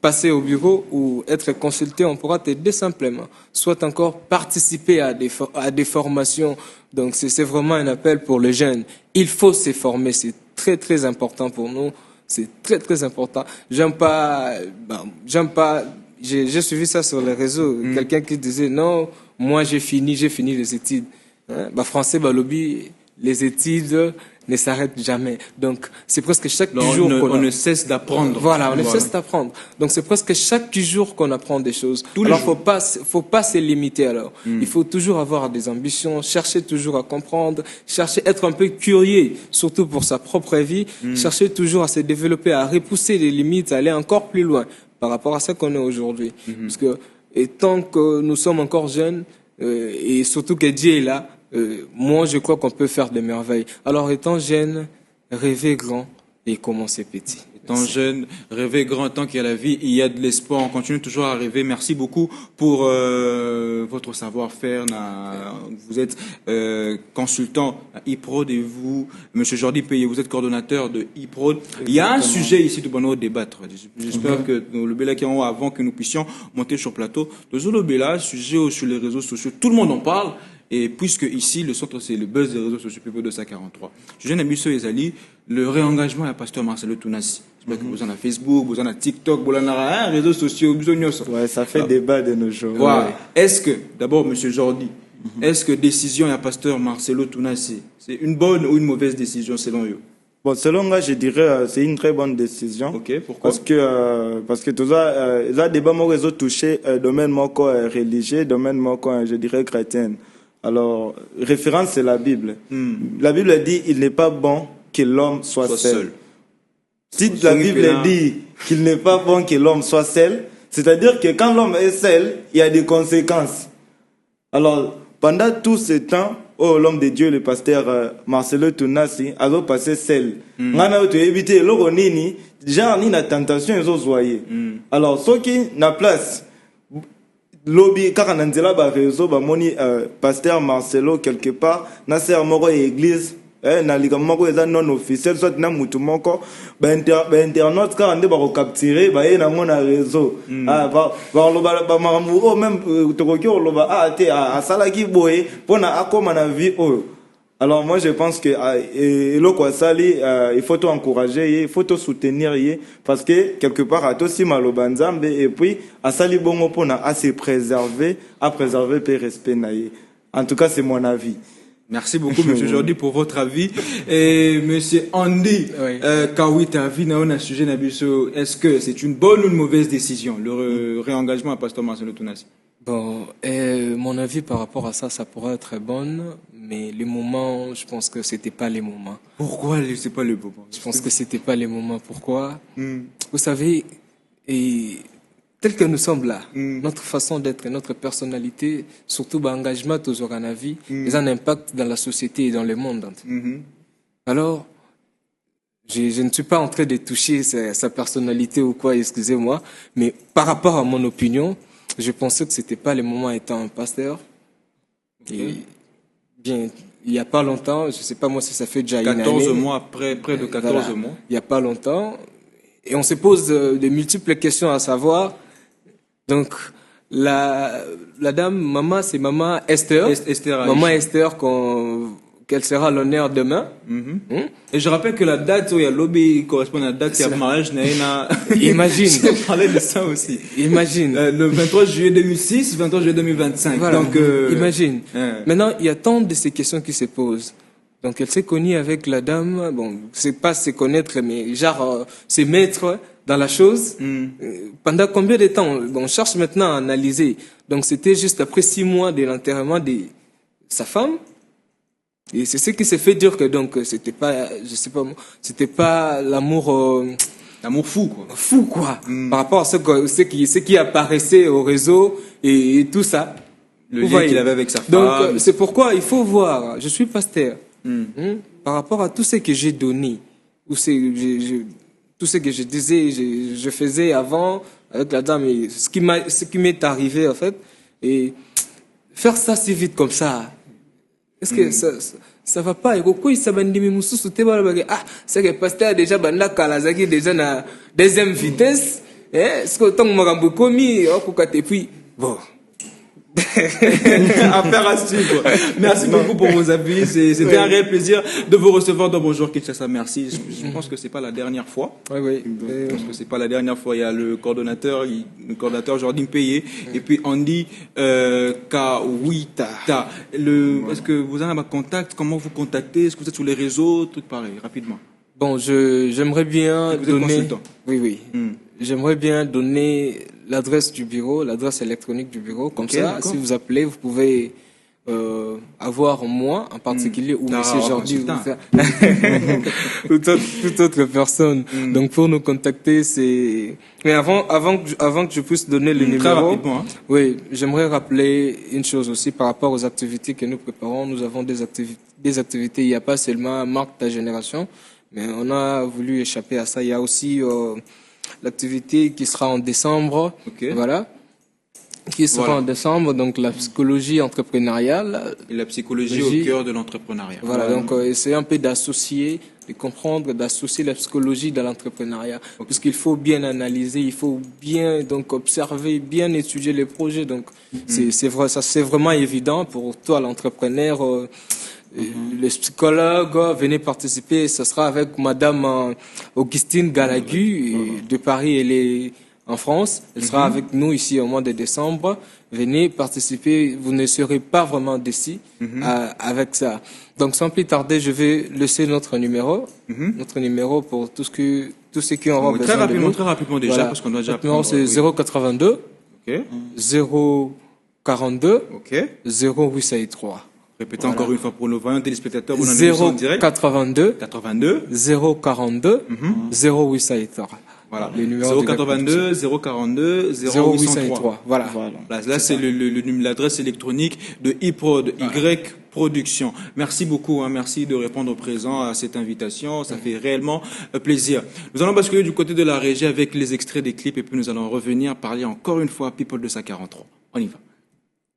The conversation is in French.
passer au bureau ou être consulté, on pourra t'aider simplement. Soit encore participer à des formations. Donc c'est vraiment un appel pour les jeunes. Il faut se former, c'est très très important pour nous. C'est très très important. J'aime pas, j'ai suivi ça sur les réseaux. Quelqu'un qui disait non, moi j'ai fini les études. Hein? Français, lobby, les études ne s'arrêtent jamais. Donc c'est presque chaque jour on ne cesse d'apprendre. Voilà, on ne cesse d'apprendre. Donc c'est presque chaque jour qu'on apprend des choses. Alors faut pas se limiter alors. Il faut toujours avoir des ambitions, chercher toujours à comprendre, chercher être un peu curieux, surtout pour sa propre vie, chercher toujours à se développer, à repousser les limites, à aller encore plus loin par rapport à ce qu'on est aujourd'hui. Parce que et tant que nous sommes encore jeunes et surtout que Dieu est là, moi je crois qu'on peut faire des merveilles. Alors étant jeune, rêver grand et commencer petit. Étant jeune, rêver grand, tant qu'il y a la vie, il y a de l'espoir. On continue toujours à rêver. Merci beaucoup pour votre savoir-faire. Vous êtes consultant à IPROD et vous, Monsieur Jordi Payé, vous êtes coordonnateur de IPROD. Il y a un sujet ici de bon débattre. J'espère que le Béla qui en avant que nous puissions monter sur plateau. Le Béla, sujet sur les réseaux sociaux, tout le monde en parle. Et puisque ici, le centre, c'est le buzz des réseaux sociaux, PPO 243. Je viens d'Amisso Ezali, le réengagement à pasteur Marcelo Tounassi. J'espère que vous en avez Facebook, vous en avez TikTok, vous en avez réseaux sociaux, vous en avez. Ouais, ça fait débat de nos jours. Voilà. Ouais. Est-ce que, d'abord, monsieur Jordi, est-ce que décision à pasteur Marcelo Tounassi, c'est une bonne ou une mauvaise décision selon vous? Bon, selon moi, je dirais c'est une très bonne décision. Ok, pourquoi? Parce que tout ça, les débats m'ont réseau touché domaine moko religieux, domaine moko, je dirais chrétien. Alors, référence, c'est la Bible. La Bible dit il n'est pas bon que l'homme soit seul. Si la Bible dit qu'il n'est pas bon que l'homme soit seul, c'est-à-dire que quand l'homme est seul, il y a des conséquences. Alors, pendant tout ce temps, l'homme de Dieu, le pasteur Marcelo Tounassi, a passé seul. On a évité l'oronini, genre ni la tentation, ils ont joyé. Alors, ceux qui n'ont place, lobby car nanzela ba réseau ba moni pasteur Marcelo quelque part na ser moko église na liga moko eza non officiel soit na mutu moko ba internaute car ande ba ko capturer ba na ngona réseau ba loba ba mamu même tokoki loba te asala ki boye pona akoma na vie o. Alors moi je pense que il faut tout encourager, il faut tout soutenir parce que quelque part à aussi malobanzambe et puis à sali bongo pona à se préserver, à préserver le respect naïe. En tout cas c'est mon avis. Merci beaucoup monsieur Jordi pour votre avis et monsieur Andy Kawita avis na on a sujet na biso, est-ce que c'est une bonne ou une mauvaise décision le réengagement à pasteur Marcelo Tounassi? Bon, mon avis par rapport à ça, ça pourrait être bonne, mais les moments, je pense que c'était pas les moments. Pourquoi c'est pas le moment? Je pense que c'était pas les moments. Pourquoi? Vous savez, tel que nous sommes là, notre façon d'être, notre personnalité, surtout l'engagement toujours en vie, ils ont un impact dans la société et dans le monde. Alors, je ne suis pas en train de toucher sa personnalité ou quoi, excusez-moi, mais par rapport à mon opinion, je pensais que c'était pas le moment étant un pasteur. Et bien, il y a pas longtemps, je sais pas moi si ça fait déjà 14 mois, près de 14 mois. Il y a pas longtemps. Et on se pose de multiples questions à savoir. Donc, la dame, maman, c'est maman Esther. Maman Esther, quel sera l'honneur demain. Et je rappelle que la date où il y a lobby correspond à la date où il y a mariage. Imagine. Je parlais de ça aussi. Imagine. Le 23 juillet 2006, 23 juillet 2025. Voilà. Donc, imagine. Maintenant, il y a tant de ces questions qui se posent. Donc, elle s'est connue avec la dame. Bon, c'est pas se connaître, mais genre, se mettre dans la chose. Pendant combien de temps? On cherche maintenant à analyser. Donc, c'était juste après 6 mois de l'enterrement de sa femme. Et c'est ce qui s'est fait dire que donc c'était pas, je sais pas, c'était pas l'amour, l'amour fou quoi. Fou quoi. Par rapport à ce qui apparaissait au réseau et tout ça. Le lien qu'il avait avec sa femme. Donc c'est pourquoi il faut voir. Je suis pasteur. Par rapport à tout ce que j'ai donné, tout ce que je disais, je faisais avant avec la dame, et ce qui m'est arrivé en fait, et faire ça si vite comme ça. Est-ce que ça va pas? Et pourquoi il s'abandonne c'est que pasteur déjà banda kalazaki déjà na deuxième vitesse Est-ce que tant que Marambo commis, et puis, bon. Affaire à suivre. Merci beaucoup pour vos avis. C'était un réel plaisir de vous recevoir dans Bonjour Kinshasa. Merci. Je pense que c'est pas la dernière fois. Oui. Je pense que c'est pas la dernière fois. Il y a le coordonnateur Jordan Payé, et puis Andy Kawita. Est-ce que vous avez un contact? Comment vous contactez? Est-ce que vous êtes sur les réseaux? Tout pareil, rapidement. Bon, j'aimerais bien vous donner. Êtes consultant. Oui. J'aimerais bien donner l'adresse du bureau, l'adresse électronique du bureau. Comme ça, si vous appelez, vous pouvez avoir moi en particulier ou Monsieur Jordi ou toute autre personne. Donc pour nous contacter, c'est. Mais avant que je puisse donner le numéro, très rapidement, hein. Oui, j'aimerais rappeler une chose aussi par rapport aux activités que nous préparons. Nous avons des activités. Il n'y a pas seulement Marque ta génération, mais on a voulu échapper à ça. Il y a aussi l'activité qui sera en décembre, voilà, en décembre, donc la psychologie entrepreneuriale. Et la psychologie au cœur de l'entrepreneuriat. Voilà, donc essayer un peu d'associer, de comprendre, d'associer la psychologie dans l'entrepreneuriat. Puisqu'il faut bien analyser, il faut bien donc observer, bien étudier les projets. Donc c'est vrai, ça c'est vraiment évident pour toi l'entrepreneur. Les psychologues, venez participer. Ce sera avec Madame Augustine Galagu de Paris. Elle est en France. Elle sera avec nous ici au mois de décembre. Venez participer. Vous ne serez pas vraiment déçus avec ça. Donc sans plus tarder, je vais laisser notre numéro pour tous ceux qui auront besoin de nous. Très rapidement déjà, voilà. Parce qu'on doit déjà. Notre numéro c'est 082 042 0863. Répétez encore une fois pour nos voyants téléspectateurs. 082 042 0863. Voilà. 082 042 0863. Voilà. Là, c'est l'adresse électronique de iProd, Y Production. Merci beaucoup. Merci de répondre présent à cette invitation. Ça fait réellement plaisir. Nous allons basculer du côté de la régie avec les extraits des clips et puis nous allons revenir parler encore une fois People 243. On y va.